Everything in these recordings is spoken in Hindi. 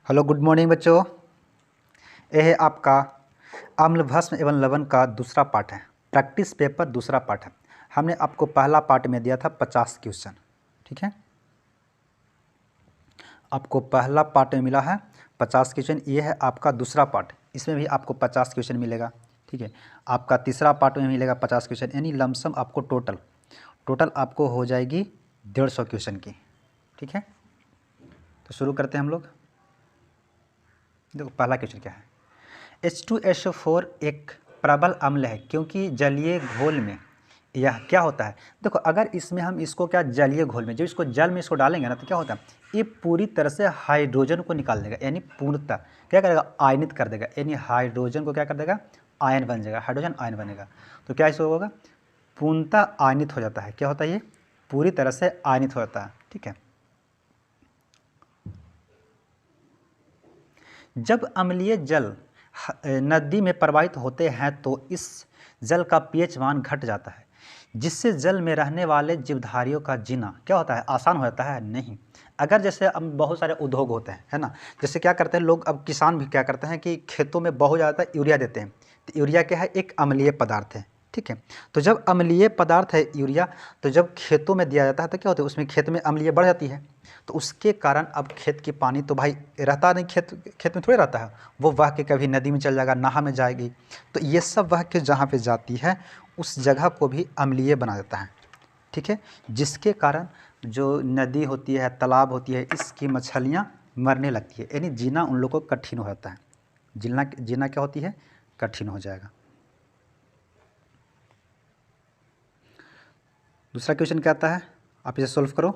हेलो गुड मॉर्निंग बच्चों। यह है आपका अम्ल भस्म एवं लवण का दूसरा पार्ट है। प्रैक्टिस पेपर दूसरा पार्ट है। हमने आपको पहला पार्ट में दिया था 50 क्वेश्चन, ठीक है। आपको पहला पार्ट में मिला है 50 क्वेश्चन। ये है आपका दूसरा पार्ट, इसमें भी आपको 50 क्वेश्चन मिलेगा, ठीक है। आपका तीसरा पार्ट में मिलेगा 50 क्वेश्चन, यानी लमसम आपको टोटल आपको हो जाएगी 150 क्वेश्चन की, ठीक है। तो शुरू करते हैं हम लोग। देखो पहला क्वेश्चन क्या है। H2SO4 एक प्रबल अम्ल है क्योंकि जलीय घोल में यह क्या होता है। देखो अगर इसमें हम इसको क्या जलीय घोल में, जब इसको जल में इसको डालेंगे ना तो क्या होता है, ये पूरी तरह से हाइड्रोजन को निकाल देगा, यानी पूर्णतः क्या करेगा, आयनित कर देगा, यानी हाइड्रोजन को क्या कर देगा, आयन बन जाएगा, हाइड्रोजन आयन बनेगा। तो क्या इसको होगा, पूर्णतः आयनित हो जाता है। क्या होता है, ये पूरी तरह से आयनित हो जाता है, ठीक है। जब अम्लीय जल नदी में प्रवाहित होते हैं तो इस जल का पीएच मान घट जाता है, जिससे जल में रहने वाले जीवधारियों का जीना क्या होता है, आसान हो जाता है। नहीं, अगर जैसे अब बहुत सारे उद्योग होते हैं, है ना, जैसे क्या करते हैं लोग, अब किसान भी क्या करते हैं कि खेतों में बहुत ज़्यादा यूरिया देते हैं। तो यूरिया क्या है, एक अम्लीय पदार्थ है, ठीक है। तो जब अम्लीय पदार्थ है यूरिया, तो जब खेतों में दिया जाता है तो क्या होता है, उसमें खेत में अम्लीय बढ़ जाती है। तो उसके कारण अब खेत की पानी तो भाई रहता नहीं, खेत में थोड़ी रहता है, वो बह के कभी नदी में चल जाएगा, नहा में जाएगी। तो ये सब बह के जहाँ पे जाती है उस जगह को भी अम्लीय बना देता है, ठीक है। जिसके कारण जो नदी होती है, तालाब होती है, इसकी मछलियाँ मरने लगती है, यानी जीना उन लोगों को कठिन हो जाता है। जीना क्या होती है, कठिन हो जाएगा। दूसरा क्वेश्चन क्या आता है, आप इसे सोल्व करो।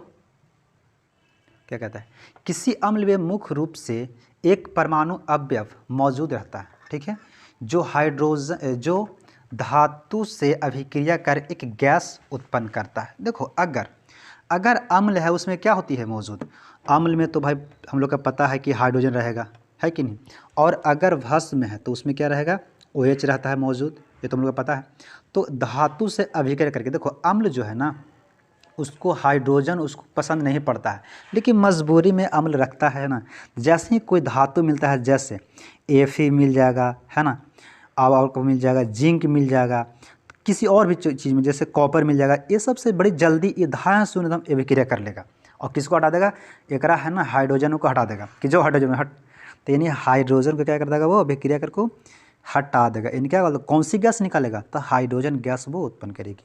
क्या कहता है, किसी अम्ल में मुख्य रूप से एक परमाणु अवयव मौजूद रहता है, ठीक है, जो धातु से अभिक्रिया कर एक गैस उत्पन्न करता है। देखो अगर अम्ल है उसमें क्या होती है मौजूद, अम्ल में तो भाई हम लोग का पता है कि हाइड्रोजन रहेगा, है कि नहीं। और अगर भस्म है तो उसमें क्या रहेगा, OH रहता है मौजूद, ये तो हम लोग को पता है। तो धातु से अभिक्रिया करके, देखो अम्ल जो है ना, उसको हाइड्रोजन उसको पसंद नहीं पड़ता है, लेकिन मजबूरी में अम्ल रखता है ना। जैसे ही कोई धातु मिलता है, जैसे Fe मिल जाएगा, है ना, और को मिल जाएगा, जिंक मिल जाएगा, किसी और भी चीज़ में जैसे कॉपर मिल जाएगा, ये सबसे बड़ी जल्दी ये धाया शून्य एकदम अभिक्रिया कर लेगा और किसको हटा देगा, एक है ना, हाइड्रोजन को हटा देगा, कि जो हाइड्रोजन हट, तो यानी हाइड्रोजन को क्या कर देगा, वो अभिक्रिया करके हटा देगा। यानी क्या, कौन सी गैस निकालेगा, तो हाइड्रोजन गैस वो उत्पन्न करेगी।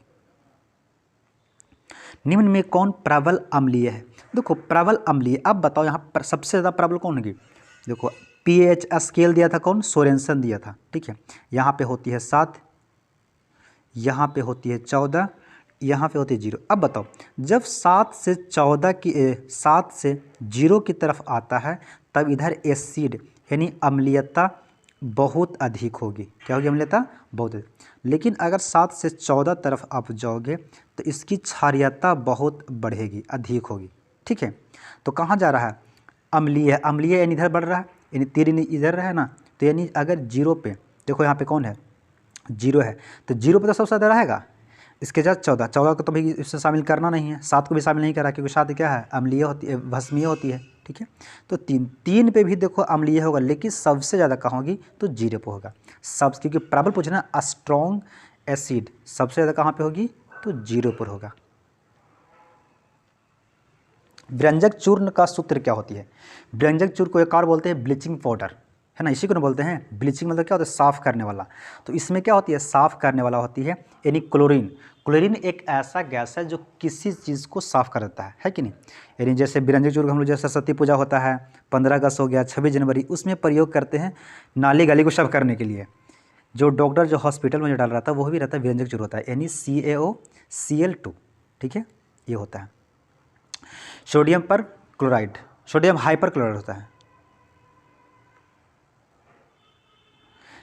निम्न में कौन प्रबल अम्लीय है। देखो प्रबल अम्लीय, अब बताओ यहाँ पर सबसे ज़्यादा प्रबल कौन होगी। देखो pH स्केल दिया था कौन, सोरेनसन दिया था, ठीक है। यहाँ पे होती है 7, यहाँ पे होती है 14, यहाँ पे होती है 0। अब बताओ जब 7 से 0 की तरफ आता है तब इधर एसिड यानी अम्लीयता बहुत अधिक होगी। क्या होगी, अम्लीयता बहुत अधिक। लेकिन अगर 7 से 14 तरफ आप जाओगे तो इसकी क्षारीयता बहुत बढ़ेगी, अधिक होगी, ठीक है। तो कहाँ जा रहा है, अम्लीय यानी इधर बढ़ रहा है, यानी तीर इधर है ना। तो यानी अगर 0 पे, देखो यहाँ पे कौन है, 0 है, तो 0 पे तो सबसे ज़्यादा रहेगा। इसके साथ 14 को तो भाई इससे शामिल करना नहीं है, 7 को भी शामिल नहीं करा, क्योंकि 7 क्या है, अम्लीय होती है, भस्मीय होती है, ठीक है। तो 3 पे भी देखो अम्लीय होगा, लेकिन सबसे ज़्यादा कहाँ होगी, तो 0 पे होगा। क्योंकि प्रबल पूछना, स्ट्रॉन्ग एसिड सबसे ज़्यादा कहाँ पे होगी, तो 0 पर होगा। व्यंजक चूर्ण का सूत्र क्या होती है। व्यंजक चूर्ण को एक और बोलते हैं ब्लीचिंग पाउडर, है ना, इसी को बोलते हैं ब्लीचिंग, मतलब क्या होता है, साफ़ करने वाला। तो इसमें क्या होती है, साफ़ करने वाला होती है, यानी क्लोरीन एक ऐसा गैस है जो किसी चीज़ को साफ़ कर देता है कि नहीं। यानी जैसे व्यंजक चूर्ण हम लोग, जैसे सरस्वती पूजा होता है, 15 अगस्त हो गया, 26 जनवरी, उसमें प्रयोग करते हैं नाली गली को साफ करने के लिए। जो डॉक्टर जो हॉस्पिटल में जो डाल रहा था वो भी रहता है व्यंजक चूर्ण होता है, यानी CaOCl2, ठीक है, ये होता है। सोडियम पर क्लोराइड, सोडियम हाइपर क्लोराइड होता है।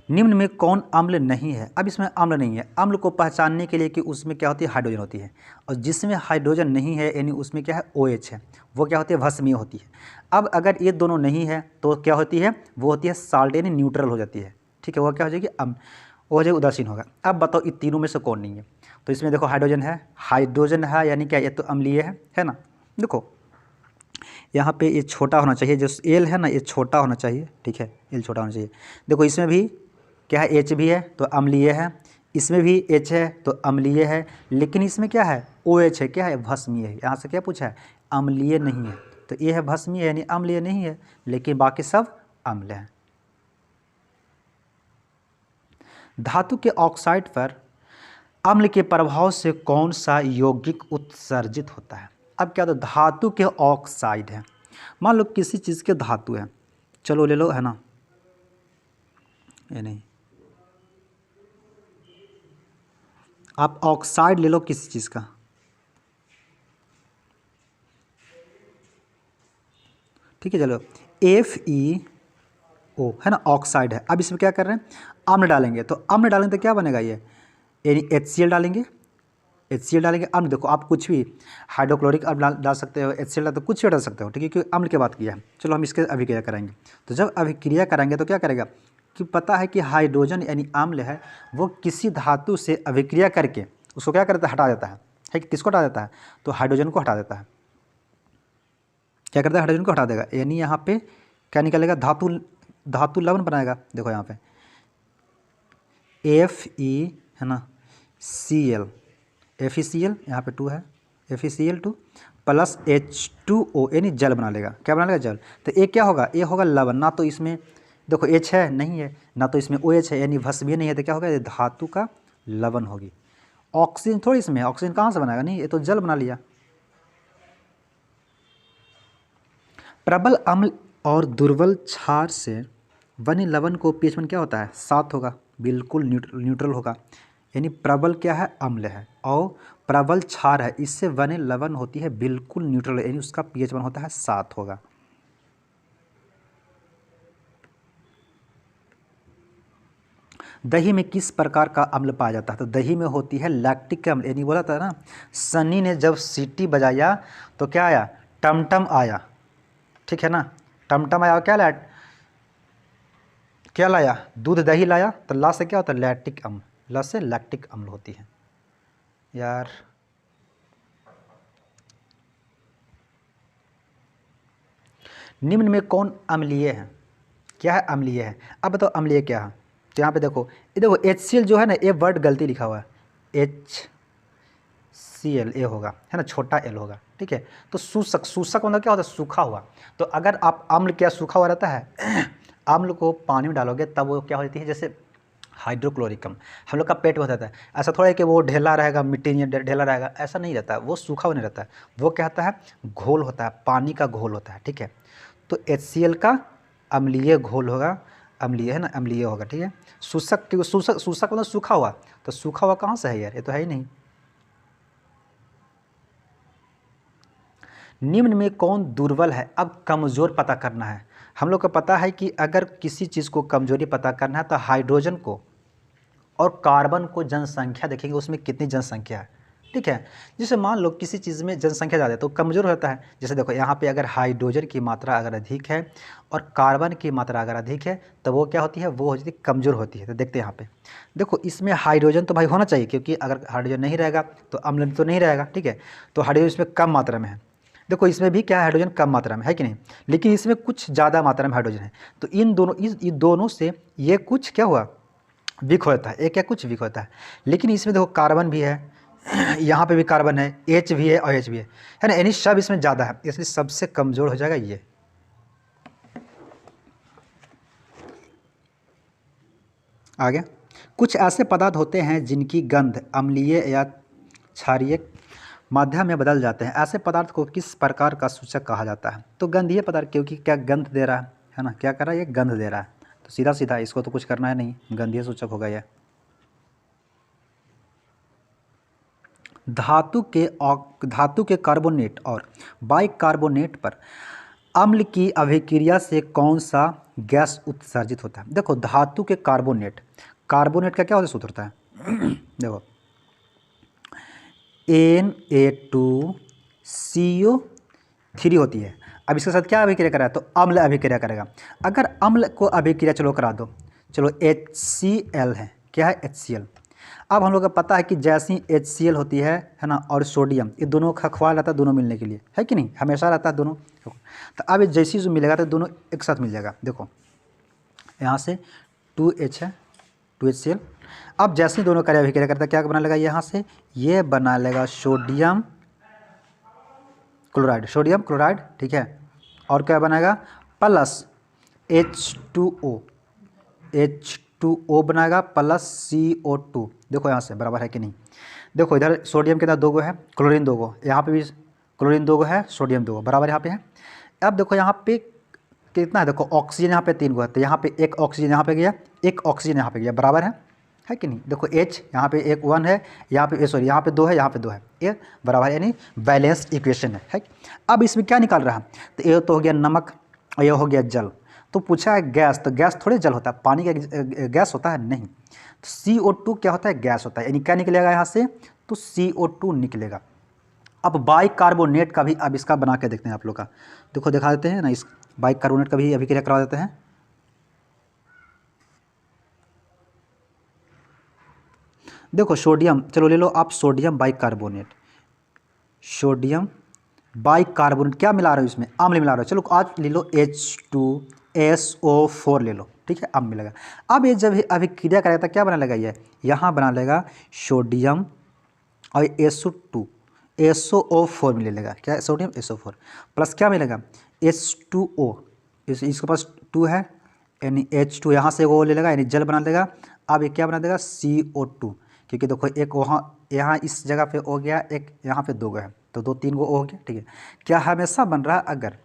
निम्न में कौन अम्ल नहीं है। अब इसमें अम्ल नहीं है, अम्ल को पहचानने के लिए कि उसमें क्या होती है, हाइड्रोजन होती है, और जिसमें हाइड्रोजन नहीं है यानी उसमें क्या है, OH है, वो क्या होती है, भस्मीय होती है। अब अगर ये दोनों नहीं है तो क्या होती है, वो होती है साल्ट, यानी न्यूट्रल हो जाती है, ठीक है। वो क्या हो जाएगी, वो हो जाएगी, उदासीन होगा। अब बताओ इन तीनों में से कौन नहीं है। तो इसमें देखो हाइड्रोजन है, यानी क्या, ये तो अम्लीय है ना। देखो यहाँ पे ये छोटा होना चाहिए, जो एल है ना ये छोटा होना चाहिए, ठीक है, एल छोटा होना चाहिए। देखो इसमें भी क्या है, एच भी है तो अम्लीय है, इसमें भी एच है तो अम्लीय है, लेकिन इसमें क्या है, ओ एच है, क्या है, भस्मीय है। यहाँ से क्या पूछा है, अम्लीय नहीं है, तो ये है भस्मीय यानी अम्लीय नहीं है, लेकिन बाकी सब अम्ल है। धातु के ऑक्साइड पर अम्ल के प्रभाव से कौन सा यौगिक उत्सर्जित होता है। अब क्या होता है, धातु के ऑक्साइड है, मान लो किसी चीज़ के धातु है, चलो ले लो, है ना, ये नहीं, आप ऑक्साइड ले लो किसी चीज़ का, ठीक है, चलो FeO है ना, ऑक्साइड है। अब इसमें क्या कर रहे हैं, अम्ल डालेंगे, तो अम्ल डालेंगे तो क्या बनेगा, ये यानी HCl डालेंगे, HCl डालेंगे। अम्ल देखो आप कुछ भी हाइड्रोक्लोरिक अम्ल डाल सकते हो, HCl तो कुछ भी डाल सकते हो, ठीक है, क्योंकि अम्ल की बात किया है। चलो हम इसके अभिक्रिया कराएंगे, तो जब अभिक्रिया कराएंगे तो क्या करेगा कि पता है कि हाइड्रोजन यानी अम्ल है, वो किसी धातु से अभिक्रिया करके उसको क्या करता है, हटा देता है कि किसको हटा देता है, तो हाइड्रोजन को हटा देता है। क्या करता है, हाइड्रोजन को हटा देगा, यानी यहाँ पे क्या निकलेगा, धातु लवण बनाएगा। देखो यहाँ पे Fe है ना, Cl, FeCl यहाँ पे 2 है, FeCl2 प्लस H2O यानी जल बना लेगा। क्या बना लेगा, जल। तो ये क्या होगा, ये होगा लवण, ना तो इसमें देखो H है नहीं है, ना तो इसमें OH है यानी भस्मीय नहीं है, तो क्या होगा, ये धातु का लवण होगी। ऑक्सीजन थोड़ी इसमें, ऑक्सीजन कहाँ से बनाएगा, नहीं, ये तो जल बना लिया। प्रबल अम्ल और दुर्बल क्षार से बने लवण को pH मान क्या होता है, 7 होगा, बिल्कुल न्यूट्रल होगा। यानी प्रबल क्या है, अम्ल है, और प्रबल क्षार है, इससे बने लवण होती है बिल्कुल न्यूट्रल, यानी उसका pH मान होता है 7 होगा। दही में किस प्रकार का अम्ल पाया जाता है, तो दही में होती है लैक्टिक अम्ल। यानी बोला था ना, सनी ने जब सीटी बजाया तो क्या आया, टमटम आया, ठीक है ना, टमटम आया, क्या लाया, क्या लाया, दूध दही लाया, तो ला से क्या होता है, लैक्टिक अम्ल, ला से लैक्टिक अम्ल होती है। यार निम्न में कौन अम्लीय है, क्या है, अम्लीय है। अब बताओ अम्लीय क्या है, तो यहाँ पे देखो, ये देखो HCl जो है ना, ये वर्ड गलती लिखा हुआ है, HCl ये होगा, है ना, छोटा l होगा, ठीक है। तो सूसक, सूसक मतलब क्या होता है, सूखा हुआ। तो अगर आप अम्ल क्या सूखा हुआ रहता है अम्ल को पानी में डालोगे तब वो क्या हो जाती है, जैसे हाइड्रोक्लोरिक अम्ल, हम लोग का पेट में होता है। ऐसा थोड़ा है कि वो ढेला रहेगा, मिट्टी में ढेला रहेगा, ऐसा नहीं रहता है, वो सूखा हुआ नहीं रहता है, वो क्या होता है, घोल होता है, पानी का घोल होता है, ठीक है। तो HCl का अम्लीय घोल होगा, अम्लीय है ना, अम्लीय होगा, ठीक है। सूसक, क्योंकि सूसक मतलब सूखा हुआ, तो सूखा हुआ कहाँ से है यार, ये तो है ही नहीं। निम्न में कौन दुर्बल है, अब कमज़ोर पता करना है। हम लोग को पता है कि अगर किसी चीज़ को कमजोरी पता करना है तो हाइड्रोजन को और कार्बन को जनसंख्या देखेंगे, उसमें कितनी जनसंख्या है, ठीक है। जैसे मान लो किसी चीज़ में जनसंख्या ज़्यादा है तो कमज़ोर होता है। जैसे देखो यहाँ पे अगर हाइड्रोजन की मात्रा अगर अधिक है और कार्बन की मात्रा अगर अधिक है तो वो क्या होती है, वो हो जाती है कमज़ोर होती है। तो देखते हैं यहाँ पे, देखो इसमें हाइड्रोजन तो भाई होना चाहिए, क्योंकि अगर हाइड्रोजन नहीं रहेगा तो अम्ल तो नहीं रहेगा, ठीक है। तो हाइड्रोजन इसमें कम मात्रा में है। देखो इसमें भी क्या है, हाइड्रोजन कम मात्रा में है कि नहीं, लेकिन इसमें कुछ ज़्यादा मात्रा में हाइड्रोजन है। तो इन दोनों से ये कुछ क्या हुआ, वीक होता है, एक क्या कुछ वीक होता है। लेकिन इसमें देखो कार्बन भी है, यहाँ पे भी कार्बन है, H भी है और H भी है ना, यानी सब इसमें ज़्यादा है, इसलिए सबसे कमज़ोर हो जाएगा ये। आगे, कुछ ऐसे पदार्थ होते हैं जिनकी गंध अम्लीय या क्षारीय माध्यम में बदल जाते हैं, ऐसे पदार्थ को किस प्रकार का सूचक कहा जाता है। तो गंधीय पदार्थ, क्योंकि क्या गंध दे रहा है ना, क्या कर रहा है, ये गंध दे रहा है, तो सीधा सीधा इसको तो कुछ करना है नहीं, गंधीय सूचक होगा यह। धातु के कार्बोनेट और बाइकार्बोनेट पर अम्ल की अभिक्रिया से कौन सा गैस उत्सर्जित होता है। देखो धातु के कार्बोनेट का क्या होता है, सूत्र होता है देखो Na2CO3 होती है। अब इसके साथ क्या अभिक्रिया करा है, तो अम्ल अभिक्रिया करेगा। अगर अम्ल को अभिक्रिया चलो करा दो, चलो HCl है, क्या है HCl, अब हम लोग को पता है कि जैसी HCl होती है ना, और सोडियम, ये दोनों का ख्याल रहता है दोनों मिलने के लिए, है कि नहीं, हमेशा रहता है दोनों। तो अब ये जैसी जो मिलेगा तो दोनों एक साथ मिल जाएगा। देखो यहाँ से 2H है, 2HCl। अब जैसे ही दोनों कार्य अभिक्रिया करता है क्या बना लेगा, यहाँ से ये बना लेगा सोडियम क्लोराइड, सोडियम क्लोराइड, ठीक है। और क्या बनाएगा, प्लस H2O, H2O बनाएगा प्लस CO2। देखो यहाँ से बराबर है कि नहीं। देखो इधर सोडियम कितना, 2 गो है, क्लोरीन 2 गो, यहाँ पे भी क्लोरीन 2 गो है, सोडियम 2 गो, बराबर यहाँ पे है। अब देखो यहाँ पे कितना है, देखो ऑक्सीजन यहाँ पे 3 गो है, तो यहाँ पे एक ऑक्सीजन यहाँ पे गया, एक ऑक्सीजन यहाँ पे गया, बराबर है कि नहीं। देखो H यहाँ पे एक 1 है, यहाँ पे सॉरी यहाँ पे 2 है, यहाँ पे 2 है, ये बराबर यानी बैलेंस्ड इक्वेशन है। अब इसमें क्या निकाल रहा है, तो ये तो हो गया नमक और ये हो गया जल। तो पूछा है गैस, तो गैस थोड़े जल होता है, पानी का गैस होता है नहीं। तो CO2 क्या होता है, गैस होता है, यानी क्या निकलेगा यहाँ से, तो CO2 निकलेगा। अब बाइकार्बोनेट का भी अब इसका बना के देखते हैं आप लोग का। देखो दिखा देते हैं ना, इस बाइकार्बोनेट का भी अभिक्रिया करवा देते हैं। देखो सोडियम, चलो ले लो आप सोडियम बाइकार्बोनेट, सोडियम बाइकार्बोनेट क्या मिला रहे हो इसमें, अम्ल मिला रहे हो। चलो आज ले लो H2SO4 ले लो, ठीक है, अम्ल मिलेगा। अब ये जब अभिक्रिया करेगा क्या बना लेगा, ये यहाँ बना लेगा सोडियम और SO2 SO4 मिले लेगा, क्या सोडियम SO4 प्लस क्या मिलेगा H2O, इसके पास 2 है यानी H2, यहाँ से वो ले लेगा यानी जल बना देगा। अब ये क्या बना देगा CO2, क्योंकि देखो एक वहाँ यहाँ इस जगह पे हो गया, एक यहाँ पे 2 गो है, तो 2 3 गो हो गया, ठीक है। क्या हमेशा बन रहा है, अगर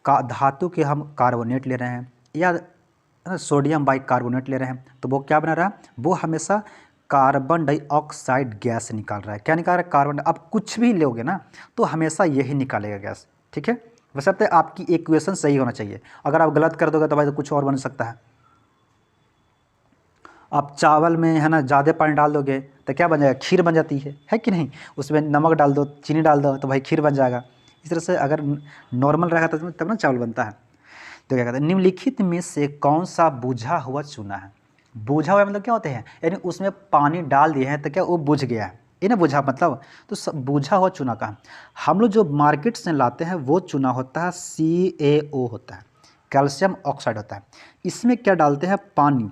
धातु के हम कार्बोनेट ले रहे हैं या सोडियम बाइकार्बोनेट ले रहे हैं, तो वो क्या बना रहा है, वो हमेशा कार्बन डाइऑक्साइड गैस निकाल रहा है। क्या निकाल रहा है, कार्बन। अब कुछ भी लोगे ना तो हमेशा यही निकालेगा गैस, ठीक है। बशर्ते आपकी इक्वेशन सही होना चाहिए, अगर आप गलत कर दोगे तो भाई तो कुछ और बन सकता है। आप चावल में है ना ज़्यादा पानी डाल दोगे तो क्या बन जाएगा, खीर बन जाती है कि नहीं। उसमें नमक डाल दो, चीनी डाल दो तो भाई खीर बन जाएगा। इस तरह से अगर नॉर्मल रहेगा तब ना चावल बनता है। तो क्या कहते हैं, निम्नलिखित में से कौन सा बुझा हुआ चूना है। बुझा हुआ मतलब क्या होते हैं, यानी उसमें पानी डाल दिए हैं तो क्या वो बुझ गया है, ये ना बुझा मतलब। तो बुझा हुआ चूना का हम लोग जो मार्केट से लाते हैं वो चूना होता है CaO होता है, कैल्शियम ऑक्साइड होता है। इसमें क्या डालते हैं, पानी।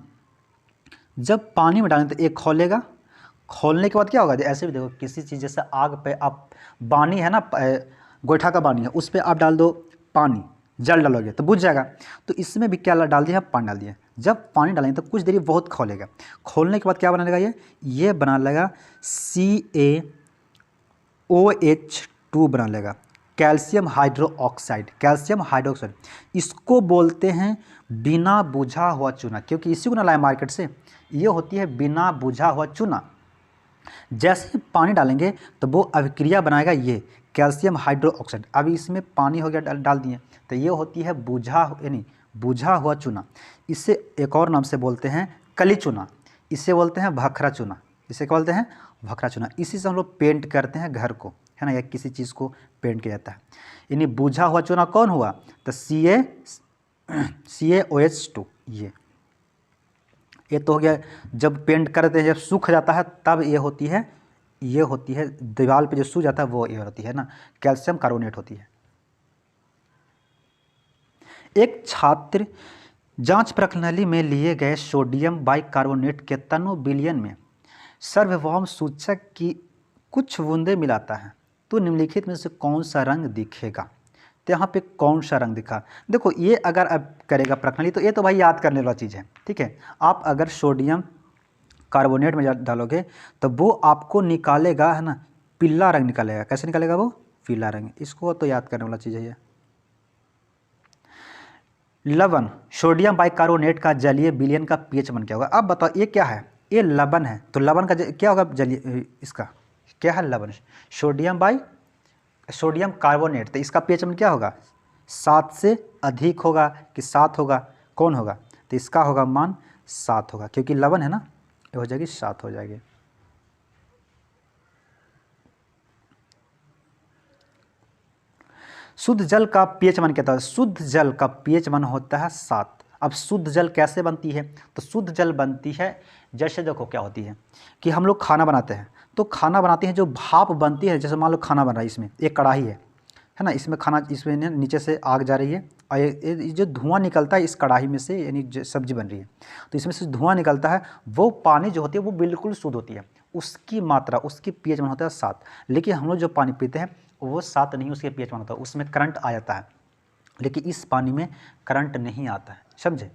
जब पानी में डालें तो एक खोलेगा, खोलने के बाद क्या होगा, ऐसे भी देखो किसी चीज़ जैसे आग पे आप बानी है ना, गोईठा का बानी है, उस पर आप डाल दो पानी, जल डालोगे तो बुझ जाएगा। तो इसमें भी क्या डाल दिया, पानी डाल दिया। जब पानी डालेंगे तो कुछ देरी बहुत खोलेगा, खोलने के बाद क्या बना लेगा, ये बना लेगा CaOH2 बना लेगा, कैल्शियम हाइड्रोक्साइड, कैल्शियम हाइड्रोक्साइड। इसको बोलते हैं बिना बुझा हुआ चूना, क्योंकि इसी को ना लाए मार्केट से, ये होती है बिना बुझा हुआ चूना। जैसे ही पानी डालेंगे तो वो अभिक्रिया बनाएगा ये कैल्शियम हाइड्रोक्साइड। अभी इसमें पानी हो गया डाल दिए, तो ये होती है बुझा यानी बुझा हुआ चूना। इसे एक और नाम से बोलते हैं कली चूना, इसे बोलते हैं भखरा चूना, इसे क्या बोलते हैं, भखरा चूना। इसी से हम लोग पेंट करते हैं घर को, है ना, या किसी चीज़ को पेंट किया जाता है। यानी बुझा हुआ चूना कौन हुआ, तो CaOH2। ये तो हो गया, जब पेंट करते हैं, जब सूख जाता है तब ये होती है दीवार पे जो सूख जाता है वो ये होती है ना कैल्शियम कार्बोनेट होती है। एक छात्र जांच प्रणाली में लिए गए सोडियम बाइकार्बोनेट के तनु विलयन में सार्वभौम सूचक की कुछ बूंदें मिलाता है, तो निम्नलिखित में से कौन सा रंग दिखेगा। तो यहाँ पे कौन सा रंग दिखा, देखो ये अगर अब करेगा प्रणाली तो ये तो भाई याद करने वाला चीज़ है, ठीक है। आप अगर सोडियम कार्बोनेट में डालोगे तो वो आपको निकालेगा, है ना, पीला रंग निकालेगा। कैसे निकालेगा वो, पीला रंग। इसको तो याद करने वाला चीज़ है ये। लवण, सोडियम बाइकार्बोनेट का जलीय विलयन का pH मान क्या होगा। अब बताओ ये क्या है, ये लवण है, तो लवण का क्या होगा जलीय, इसका क्या है लवण, सोडियम कार्बोनेट, तो इसका pH मान क्या होगा, 7 से अधिक होगा कि 7 होगा, कौन होगा, तो इसका होगा मान 7 होगा, क्योंकि लवण है ना, ये हो जाएगी 7 हो जाएगी। शुद्ध जल का pH मान क्या होता है, शुद्ध जल का pH मान होता है 7। अब शुद्ध जल कैसे बनती है? तो शुद्ध जल बनती है जैसे देखो क्या होती है कि हम लोग खाना बनाते हैं, तो खाना बनाते हैं जो भाप बनती है, जैसे मान लो खाना बन रहा है, इसमें एक कढ़ाई है ना, इसमें खाना, इसमें नीचे से आग जा रही है और ये जो धुआं निकलता है इस कढ़ाई में से, यानी जो सब्जी बन रही है तो इसमें से धुआं निकलता है, वो पानी जो होती है वो बिल्कुल शुद्ध होती है, उसकी मात्रा, उसकी पीएच मान होता है 7। लेकिन हम लोग जो पानी पीते हैं वो 7 नहीं, उसके पीएच मान होता है, उसमें करंट आ जाता है, लेकिन इस पानी में करंट नहीं आता है, समझे?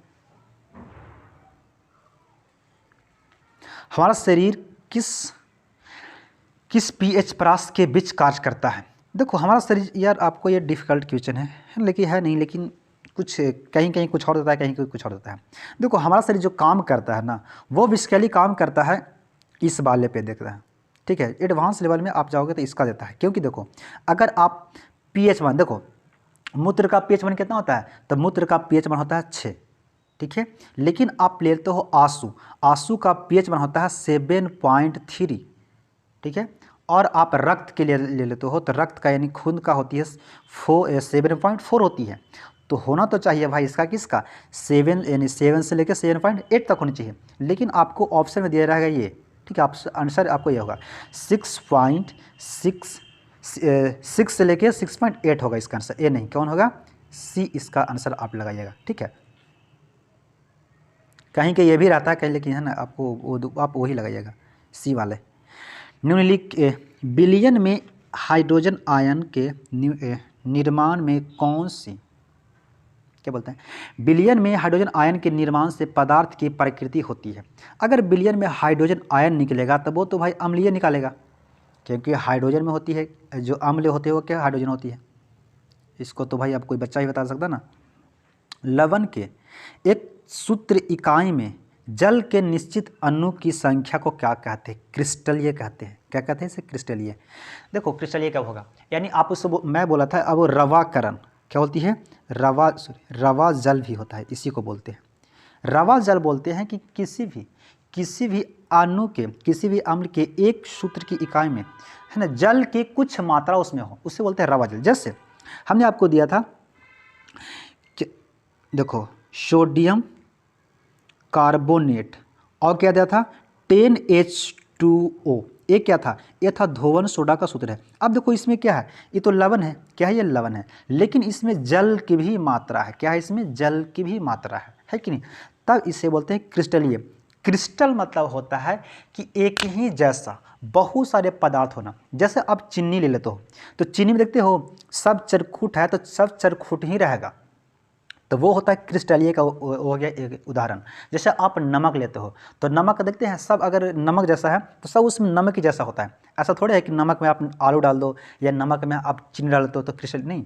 हमारा शरीर किस पीएच परास के बीच कार्य करता है? देखो हमारा शरीर, यार आपको ये डिफ़िकल्ट क्वेश्चन है, लेकिन है नहीं, लेकिन कुछ कहीं कहीं कुछ और होता है, कहीं कहीं कुछ और होता है। देखो हमारा शरीर जो काम करता है ना, वो बेसिकली काम करता है इस वाले पे देखता है, ठीक है? एडवांस लेवल में आप जाओगे तो इसका देता है, क्योंकि देखो अगर आप पीएच मान, देखो मूत्र का पीएच मान कितना होता है? तो मूत्र का पीएच मान होता है 6, ठीक है? लेकिन आप लेते हो आंसू, आंसू का पीएच मान होता है 7.3, ठीक है? और आप रक्त के लिए ले लेते हो तो रक्त का यानी खून का होती है 7.4 होती है, तो होना तो चाहिए भाई इसका किसका 7, यानी 7 से लेकर 7.8 तक होनी चाहिए, लेकिन आपको ऑप्शन में दिया रहेगा ये, ठीक है? आप आंसर आपको ये होगा 6 से लेकर 6.8 होगा इसका आंसर, ए नहीं, कौन होगा? सी इसका आंसर आप लगाइएगा, ठीक है? कहीं के ये भी रहता है कहीं, लेकिन है ना आपको आप वही लगाइएगा, सी वाले। निम्नलिखित बिलियन में हाइड्रोजन आयन के निर्माण में कौन सी, क्या बोलते हैं, बिलियन में हाइड्रोजन आयन के निर्माण से पदार्थ की प्रकृति होती है? अगर बिलियन में हाइड्रोजन आयन निकलेगा तो वो तो भाई अम्लीय निकालेगा, क्योंकि हाइड्रोजन में होती है, जो अम्ल होते हैं वो क्या हाइड्रोजन होती है, इसको तो भाई अब कोई बच्चा ही बता सकता ना। लवण के एक सूत्र इकाई में जल के निश्चित अणु की संख्या को क्या कहते हैं? क्रिस्टलीय कहते हैं। क्या कहते हैं इसे? क्रिस्टलीय। देखो क्रिस्टलीय क्या होगा, यानी आप उसको, मैं बोला था अब रवाकरण क्या होती है, रवा जल भी होता है, इसी को बोलते हैं रवा जल। बोलते हैं कि किसी भी अणु के, किसी भी अम्ल के एक सूत्र की इकाई में, है ना, जल की कुछ मात्रा उसमें हो, उसे बोलते हैं रवा जल। जैसे हमने आपको दिया था कि देखो सोडियम कार्बोनेट और क्या दिया था 10H2O, ये क्या था? ये था धोवन सोडा का सूत्र है। अब देखो इसमें क्या है, ये तो लवण है, क्या है? ये लवण है, लेकिन इसमें जल की भी मात्रा है, क्या है? इसमें जल की भी मात्रा है कि नहीं? तब इसे बोलते हैं क्रिस्टलीय। क्रिस्टल मतलब होता है कि एक ही जैसा बहुत सारे पदार्थ होना। जैसे आप चीनी ले लेते हो, तो चीनी में देखते हो सब चरखूट है, तो सब चरखूट ही रहेगा, तो वो होता है क्रिस्टलीय का हो गया एक उदाहरण। जैसे आप नमक लेते हो, तो नमक देखते हैं सब अगर नमक जैसा है तो सब उसमें नमक ही जैसा होता है। ऐसा थोड़ा है कि नमक में आप आलू डाल दो या नमक में आप चीनी डाल दो तो क्रिस्टल नहीं,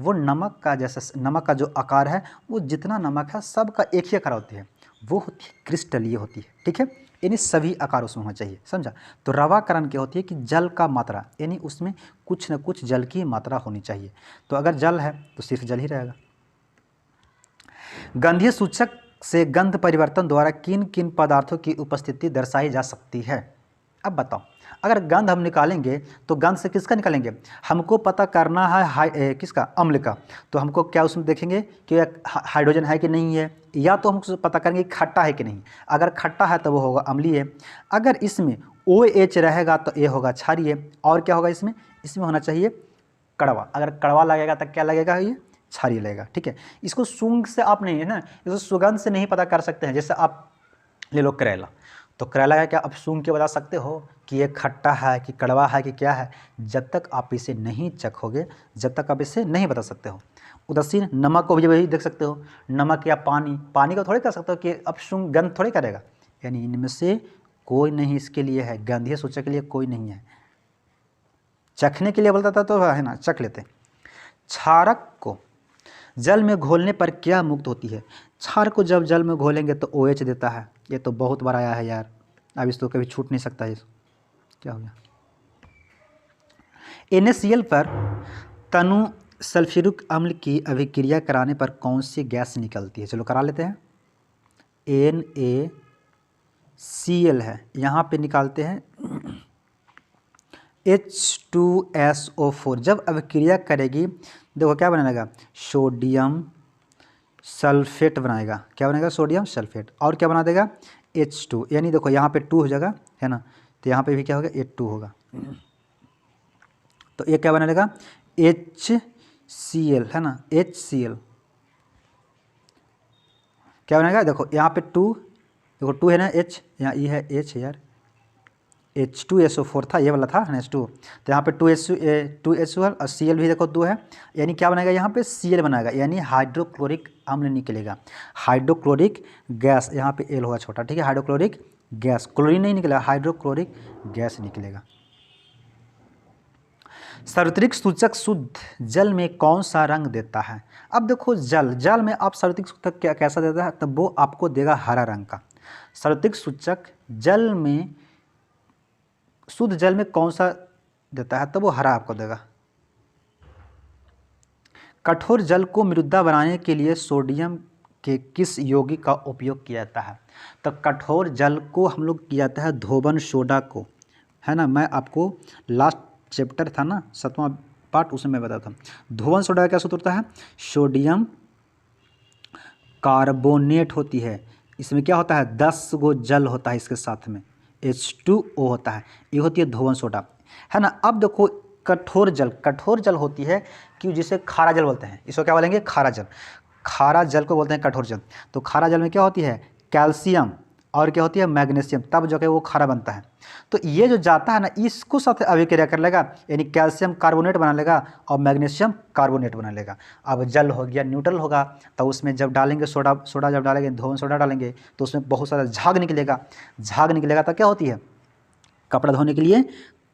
वो नमक का जैसा, नमक का जो आकार है वो जितना नमक है सबका एक ही आकार होती है, वो होती है क्रिस्टलीय होती है, ठीक है? यानी सभी आकार उसमें होना चाहिए, समझा? तो रवाकरण क्या होती है कि जल का मात्रा, यानी उसमें कुछ न कुछ जल की मात्रा होनी चाहिए। तो अगर जल है तो सिर्फ जल ही रहेगा। गंधीय सूचक से गंध परिवर्तन द्वारा किन किन पदार्थों की उपस्थिति दर्शाई जा सकती है? अब बताओ, अगर गंध हम निकालेंगे तो गंध से किसका निकालेंगे? हमको पता करना है किसका? अम्ल का। तो हमको क्या उसमें देखेंगे कि हाइड्रोजन है कि नहीं है, या तो हमको पता करेंगे खट्टा है कि नहीं। अगर खट्टा है तो वो होगा अम्लीय, अगर इसमें OH रहेगा तो ये होगा क्षारीय, और क्या होगा इसमें होना चाहिए कड़वा। अगर कड़वा लगेगा तो क्या लगेगा? ये क्षारीय लगेगा, ठीक है? इसको सूंघ से आप नहीं, है ना, इसको सुगंध से नहीं पता कर सकते हैं। जैसे आप ले लो करेला, तो करेला का क्या आप सूंघ के बता सकते हो कि ये खट्टा है कि कड़वा है कि क्या है? जब तक आप इसे नहीं चखोगे, जब तक आप इसे नहीं बता सकते हो। उदासीन नमक को भी वही देख सकते हो, नमक या पानी को थोड़े कर सकते हो कि अब सूंघ गंध थोड़े करेगा। यानी इनमें से कोई नहीं इसके लिए है, गंधीय सूचक के लिए कोई नहीं है। चखने के लिए बोलता था तो है ना, चख लेते। क्षारक को जल में घोलने पर क्या मुक्त होती है? क्षार को जब जल में घोलेंगे तो OH देता है। ये तो बहुत बार आया है यार, अब इसको कभी छूट नहीं सकता है। क्या हो गया? NaCl पर तनु सल्फ्यूरिक अम्ल की अभिक्रिया कराने पर कौन सी गैस निकलती है? चलो करा लेते हैं। NaCl है, यहाँ पे निकालते हैं H2SO4। जब अभिक्रिया करेगी देखो क्या बनने लगा, सोडियम सल्फेट बनाएगा। क्या बनाएगा? Sodium sulphate. और क्या बना देगा? H2, यानी देखो यहाँ पे 2 हो जाएगा, है ना, तो यहाँ पे भी क्या होगा? H2 होगा। तो ये क्या बना लेगा? HCl, है ना, HCl क्या बनाएगा? देखो यहाँ पे 2, देखो 2 है ना, H, यहाँ E है, H है यार, H2SO4 था, ये वाला था ना H2, तो यहाँ पे 2H2 और Cl भी देखो 2 है, यानी क्या बनाएगा? यहाँ पे Cl बनाएगा, यानी हाइड्रोक्लोरिक अम्ल निकलेगा। हाइड्रोक्लोरिक गैस, यहाँ पे L होगा छोटा, ठीक है, हाइड्रोक्लोरिक गैस, क्लोरीन नहीं निकलेगा, हाइड्रोक्लोरिक गैस निकलेगा। सार्वत्रिक सूचक शुद्ध जल में कौन सा रंग देता है? अब देखो जल में आप सार्वत्रिक सूचक क्या कैसा देता है? तब वो आपको देगा हरा रंग का। सार्वत्रिक सूचक जल में, शुद्ध जल में कौन सा देता है? तब वो हरा आपको देगा। कठोर जल को मृदा बनाने के लिए सोडियम के किस यौगिक का उपयोग किया जाता है? तो कठोर जल को हम लोग किया जाता है धोबन सोडा को, है ना, मैं आपको लास्ट चैप्टर था ना 7वां पार्ट, उसमें मैं बताता हूँ। धोबन सोडा का क्या सूत्र होता है? सोडियम कार्बोनेट होती है, इसमें क्या होता है? 10 गो जल होता है, इसके साथ में H2O होता है, ये होती है धोबन सोडा, है ना। अब देखो कठोर जल होती है कि जिसे खारा जल बोलते हैं, इसको क्या बोलेंगे? खारा जल। खारा जल को बोलते हैं कठोर जल। तो खारा जल में क्या होती है? कैल्शियम और क्या होती है? मैग्नीशियम, तब जो कि वो खारा बनता है। तो ये जो जाता है ना, इसको साथ अभिक्रिया कर लेगा, यानी कैल्शियम कार्बोनेट बना लेगा और मैग्नीशियम कार्बोनेट बना लेगा। अब जल हो गया न्यूट्रल होगा, तो उसमें जब डालेंगे सोडा जब डालेंगे, धोबन सोडा डालेंगे, तो उसमें बहुत सारा झाग निकलेगा तो क्या होती है? कपड़ा धोने के लिए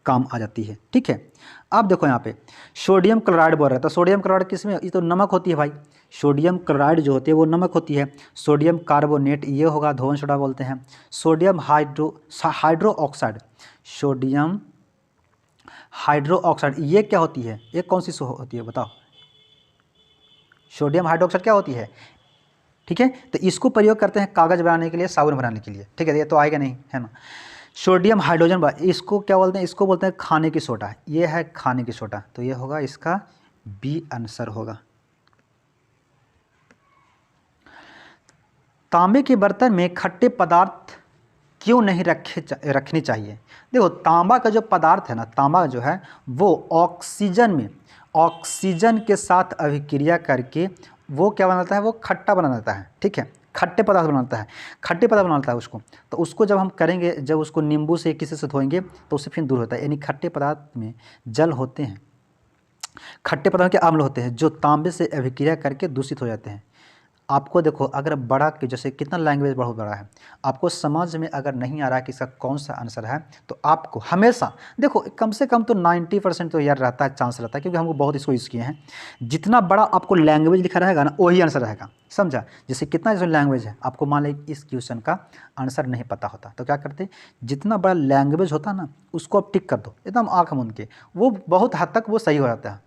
काम आ जाती है, ठीक है। अब देखो यहाँ पे सोडियम क्लोराइड बोल रहा है, तो सोडियम क्लोराइड किस में? ये तो नमक होती है भाई, सोडियम क्लोराइड जो होती है वो नमक होती है। सोडियम कार्बोनेट ये होगा, धोबन सोडा बोलते हैं। Sodium hydro oxide, sodium hydro oxide ये क्या होती है? ये कौन सी होती है बताओ? सोडियम हाइड्रोक्साइड क्या होती है? ठीक है, तो इसको प्रयोग करते हैं कागज़ बनाने के लिए, साबुन बनाने के लिए, ठीक है, ये तो आएगा नहीं, है ना। सोडियम हाइड्रोजन, इसको क्या बोलते हैं? इसको बोलते हैं खाने की सोडा, ये है खाने की सोडा, तो ये होगा इसका बी आंसर होगा। तांबे के बर्तन में खट्टे पदार्थ क्यों नहीं रखनी चाहिए? देखो तांबा का जो पदार्थ है ना, तांबा जो है वो ऑक्सीजन के साथ अभिक्रिया करके वो क्या बनाता है? वो खट्टा बना देता है, ठीक है, खट्टे पदार्थ बनाता है उसको। तो उसको जब हम करेंगे, जब उसको नींबू से किसी से धोएंगे तो उससे फिर दूर होता है, यानी खट्टे पदार्थ में जल होते हैं, खट्टे पदार्थ के अम्ल होते हैं जो तांबे से अभिक्रिया करके दूषित हो जाते हैं। आपको देखो अगर बड़ा के जैसे कितना लैंग्वेज बहुत बड़ा है, आपको समझ में अगर नहीं आ रहा है कि इसका कौन सा आंसर है, तो आपको हमेशा देखो कम से कम तो 90% तो यार रहता है, चांस रहता है, क्योंकि हमको बहुत इसको यूज़ किए हैं। जितना बड़ा आपको लैंग्वेज लिखा रहेगा ना, वही आंसर रहेगा, समझा। जैसे कितना जैसे लैंग्वेज है, आपको मान लें इस क्वेश्चन का आंसर नहीं पता होता, तो क्या करते? जितना बड़ा लैंग्वेज होता ना, उसको आप टिक कर दो एकदम आँख मूंद के, वो बहुत हद तक वो सही हो जाता है।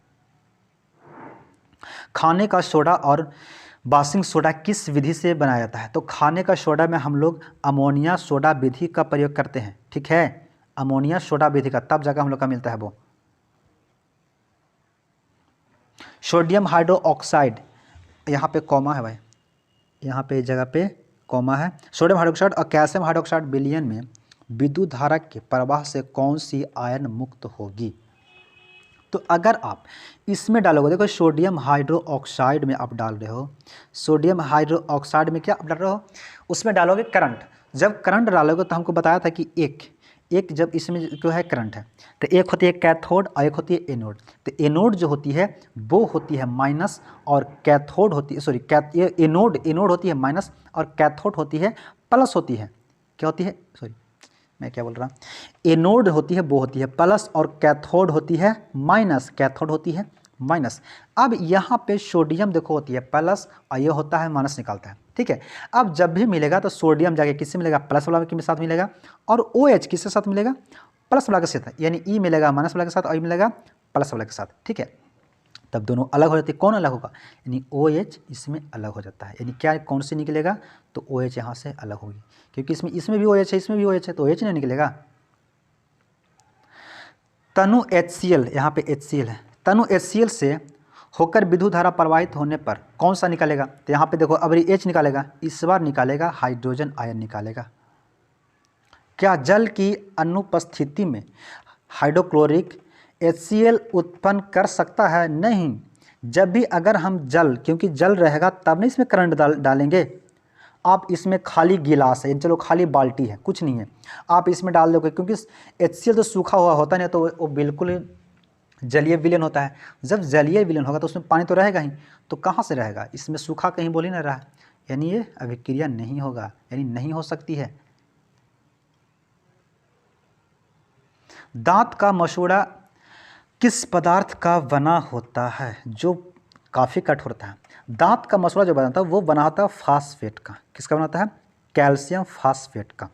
खाने का सोडा और बेकिंग सोडा किस विधि से बनाया जाता है? तो खाने का सोडा में हम लोग अमोनिया सोडा विधि का प्रयोग करते हैं, ठीक है, अमोनिया सोडा विधि का, तब जगह हम लोग का मिलता है वो। सोडियम हाइड्रो ऑक्साइड, यहाँ पे कॉमा है भाई, यहाँ पे जगह पे कॉमा है। सोडियम हाइड्रोक्साइड और कैल्शियम हाइड्रोक्साइड विलयन में विद्युत धारा के प्रवाह से कौन सी आयन मुक्त होगी? तो अगर आप इसमें डालोगे, देखो सोडियम हाइड्रो ऑक्साइड में आप डाल रहे हो, सोडियम हाइड्रो ऑक्साइड में क्या आप डाल रहे हो? उसमें डालोगे करंट। जब करंट डालोगे तो हमको बताया था कि एक जब इसमें जो है करंट है, तो एक होती है कैथोड और एक होती है एनोड। तो एनोड जो होती है वो होती है माइनस, और कैथोड होती है, सॉरी एनोड होती है माइनस, और कैथोड होती है प्लस होती है। क्या होती है? सॉरी मैं क्या बोल रहा हूँ, एनोड होती है वो होती है प्लस, और कैथोड होती है माइनस। अब यहाँ पे सोडियम देखो होती है प्लस और ये होता है माइनस, निकालता है, ठीक है। अब जब भी मिलेगा तो सोडियम जाके किससे मिलेगा? प्लस वाला के साथ मिलेगा, और OH किसके साथ मिलेगा? प्लस वाला के साथ, यानी E मिलेगा माइनस वाला के साथ और E मिलेगा प्लस वाला के साथ, ठीक है। तब दोनों अलग हो जाते हैं, कौन अलग होगा? यानी OH इसमें अलग हो जाता है, यानी क्या कौन से निकलेगा? तो OH यहाँ से अलग होगी, क्योंकि इसमें भी OH है, इसमें भी OH है, तो OH नहीं निकलेगा। तनु HCl, यहाँ पे HCl है, तनु HCl से होकर विद्युत धारा प्रवाहित होने पर कौन सा निकलेगा? तो यहाँ पे देखो अब H निकालेगा, इस बार निकालेगा हाइड्रोजन आयन निकालेगा। क्या जल की अनुपस्थिति में हाइड्रोक्लोरिक HCl उत्पन्न कर सकता है? नहीं। जब भी अगर हम जल, क्योंकि जल रहेगा तब नहीं इसमें करंट डालेंगे। आप इसमें खाली गिलास है, चलो खाली बाल्टी है, कुछ नहीं है, आप इसमें डाल दोगे, क्योंकि HCl तो सूखा हुआ होता नहीं, तो वो बिल्कुल जलीय विलयन होता है। जब जलीय विलयन होगा तो उसमें पानी तो रहेगा ही, तो कहाँ से रहेगा? इसमें सूखा कहीं बोल ही ना रहा है, यानी ये अभिक्रिया नहीं होगा, यानी नहीं हो सकती है। दांत का मसूड़ा किस पदार्थ का बना होता है जो काफ़ी कठोर होता है? दांत का मसूड़ा जो बनाता है वो बना होता है फास्फेट का। किसका बनाता है? कैल्शियम फास्फेट का।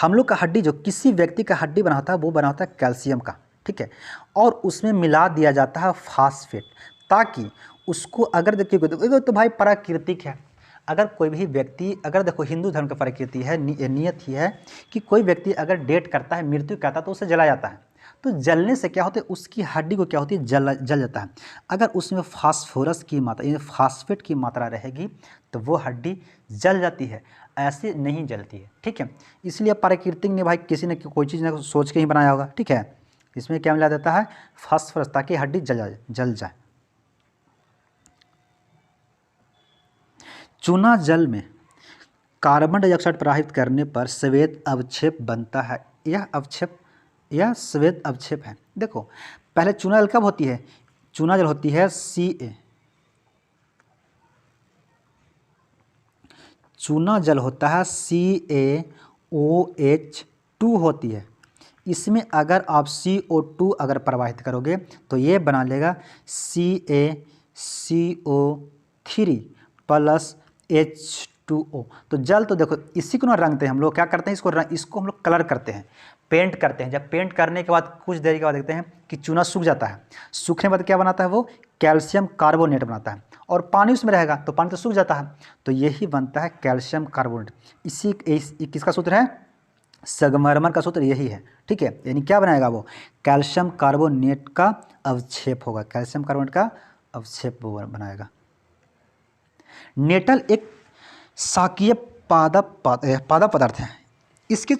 हम लोग का हड्डी, जो किसी व्यक्ति का हड्डी बना होता है वो बना होता है कैल्शियम का, ठीक है, और उसमें मिला दिया जाता है फास्फेट, ताकि उसको अगर देखिए तो भाई प्राकृतिक है। अगर कोई भी व्यक्ति, अगर देखो हिंदू धर्म की प्रकृति है, नियत ही है कि कोई व्यक्ति अगर डेट करता है, मृत्यु करता है, तो उसे जला जाता है। तो जलने से क्या होता है? उसकी हड्डी को क्या होती है? जल जाता है। अगर उसमें फास्फोरस की मात्रा, यानी फास्फेट की मात्रा रहेगी तो वो हड्डी जल जाती है, ऐसे नहीं जलती है, ठीक है। इसलिए प्राकृतिक ने भाई किसी ने कोई चीज़ ने सोच के ही बनाया होगा, ठीक है। इसमें क्या मिला देता है? फास्फोरस, ताकि हड्डी जल जाए। चूना जल में कार्बन डाइऑक्साइड प्रवाहित करने पर श्वेत अवक्षेप बनता है। यह श्वेत अवक्षेप है। देखो पहले चूना जल कब होती है? चूना जल होती है Ca। चूना जल होता है CaOH2 होती है। इसमें अगर आप CO2 अगर प्रवाहित करोगे तो ये बना लेगा CaCO3 प्लस H2O। तो जल तो देखो इसी को ना रंगते हैं हम लोग, क्या करते हैं? इसको हम लोग कलर करते हैं, पेंट करते हैं। जब पेंट करने के बाद कुछ देर के बाद देखते हैं कि चूना सूख जाता है। सूखने के बाद क्या बनाता है? वो कैल्शियम कार्बोनेट बनाता है, और पानी उसमें रहेगा तो पानी तो सूख जाता है, तो यही बनता है कैल्शियम कार्बोनेट। इसी किसका सूत्र है? संगमरमर का सूत्र यही है, ठीक है। यानी क्या बनाएगा? वो कैल्शियम कार्बोनेट का अवक्षेप होगा, कैल्शियम कार्बोनेट का अवक्षेप बनाएगा। नेटल एक शाकीय पादप पदार्थ है। इसके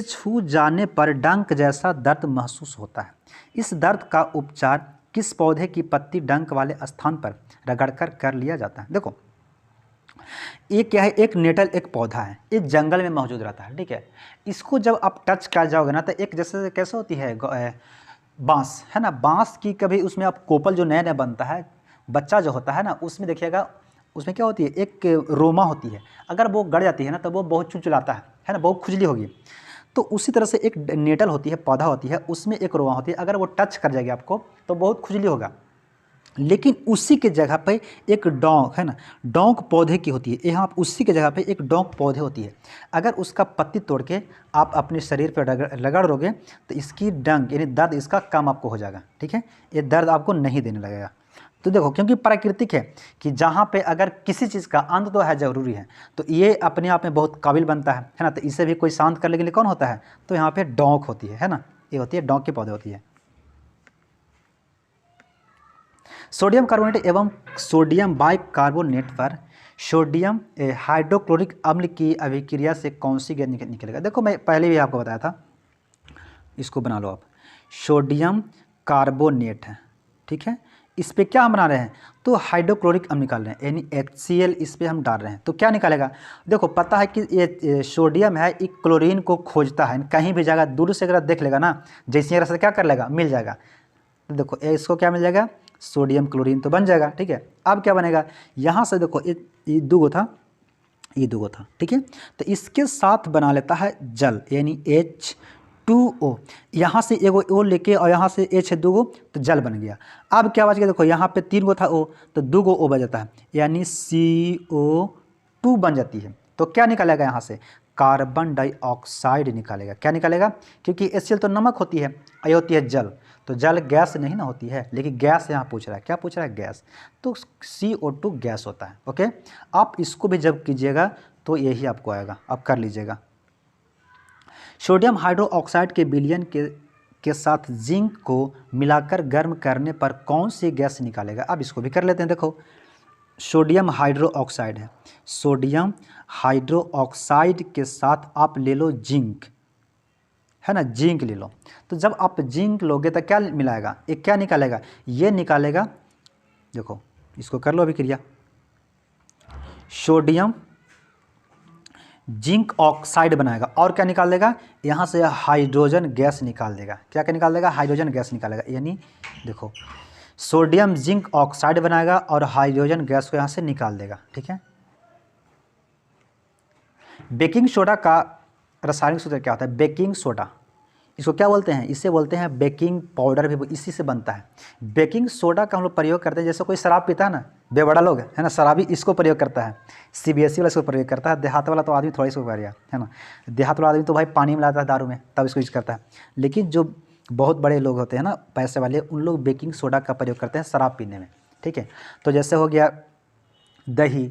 छू जाने पर डंक जैसा दर्द महसूस होता है। इस दर्द का उपचार किस पौधे की पत्ती डंक वाले स्थान पर रगड़कर कर लिया जाता है? देखो ये क्या है? एक नेटल एक पौधा है, एक जंगल में मौजूद रहता है, ठीक है। इसको जब आप टच कर जाओगे ना तो एक जैसे कैसे होती है बांस, है ना, बांस की कभी उसमें आप कोपल जो नया नया बनता है, बच्चा जो होता है ना, उसमें देखिएगा उसमें क्या होती है? एक रोमा होती है, अगर वो गड़ जाती है ना तो वो बहुत चुलचुलाता है ना, बहुत खुजली होगी। तो उसी तरह से एक नेटल होती है, पौधा होती है, उसमें एक रोमा होती है, अगर वो टच कर जाएगी आपको तो बहुत खुजली होगा। लेकिन उसी के जगह पे एक डोंक, है ना, डोंक पौधे की होती है, यहाँ उसी के जगह पे एक डोंक पौधे होती है। अगर उसका पत्ती तोड़ के आप अपने शरीर पर रगड़ दोगे तो इसकी डंक यानी दर्द इसका कम आपको हो जाएगा, ठीक है। ये दर्द आपको नहीं देने लगेगा। तो देखो क्योंकि प्राकृतिक है कि जहाँ पे अगर किसी चीज़ का अंत तो है ज़रूरी है, तो ये अपने आप में बहुत काबिल बनता है ना। तो इसे भी कोई शांत करने के लिए कौन होता है? तो यहाँ पे डोंक होती है ना, ये होती है डोंक की पौधे होती है। सोडियम कार्बोनेट एवं सोडियम बाइकार्बोनेट पर सोडियम हाइड्रोक्लोरिक अम्ल की अभिक्रिया से कौन सी गैस निकलेगा? देखो मैं पहले भी आपको बताया था, इसको बना लो आप। सोडियम कार्बोनेट है, ठीक है, इस पे क्या हम बना रहे हैं? तो हाइड्रोक्लोरिक अम्ल निकाल रहे हैं, यानी HCl इस पे हम डाल रहे हैं। तो क्या निकालेगा? देखो पता है कि ये सोडियम है, ये क्लोरीन को खोजता है, कहीं भी जाएगा दूर से अगर देख लेगा ना, जैसे रास्ते क्या कर लेगा? मिल जाएगा। तो देखो इसको क्या मिल जाएगा? सोडियम क्लोरीन तो बन जाएगा, ठीक है। अब क्या बनेगा? यहाँ से देखो ये दो था, ये दो था, ठीक है। तो इसके साथ बना लेता है जल, यानी H2O। यहाँ से एगो O लेके और यहाँ से H है दो, तो जल बन गया। अब क्या बच गया? देखो यहाँ पे 3 गो था O, तो 2 गो O बच जाता है, यानी CO2 बन जाती है। तो क्या निकालेगा यहाँ से? कार्बन डाइऑक्साइड निकालेगा। क्या निकालेगा? क्योंकि HCl तो नमक होती है, ये होती है जल, तो जल गैस नहीं ना होती है, लेकिन गैस यहाँ पूछ रहा है, क्या पूछ रहा है? गैस। तो CO2 गैस होता है, ओके। आप इसको भी जब कीजिएगा तो यही आपको आएगा, आप कर लीजिएगा। सोडियम हाइड्रोक्साइड के विलयन के साथ जिंक को मिलाकर गर्म करने पर कौन सी गैस निकालेगा। अब इसको भी कर लेते हैं। देखो सोडियम हाइड्रो ऑक्साइड है, सोडियम हाइड्रो ऑक्साइड के साथ आप ले लो जिंक, है ना, जिंक ले लो। तो जब आप जिंक लोगे तो क्या मिलाएगा, एक क्या निकालेगा, ये निकालेगा। देखो इसको कर लो अभी क्रिया, सोडियम जिंक ऑक्साइड बनाएगा और क्या निकाल देगा, यहाँ से हाइड्रोजन गैस निकाल देगा। क्या क्या निकाल देगा, हाइड्रोजन गैस निकालेगा। यानी देखो सोडियम जिंक ऑक्साइड बनाएगा और हाइड्रोजन गैस को यहाँ से निकाल देगा। ठीक है। बेकिंग सोडा का रासायनिक सूत्र क्या होता है, बेकिंग सोडा, इसको क्या बोलते हैं, इसे बोलते हैं बेकिंग पाउडर, भी इसी से बनता है। बेकिंग सोडा का हम लोग प्रयोग करते हैं, जैसे कोई शराब पीता है ना, बेबड़ा लोग है ना, शराबी इसको प्रयोग करता है, सीबीएसई वाला इसको प्रयोग करता है, देहात वाला तो आदमी थोड़ा इसको कर है ना, देहात वाला आदमी तो भाई पानी मिलाता है दारू में तब इसको यूज करता है। लेकिन जो बहुत बड़े लोग होते हैं ना, पैसे वाले, उन लोग बेकिंग सोडा का प्रयोग करते हैं शराब पीने में। ठीक है। तो जैसे हो गया दही,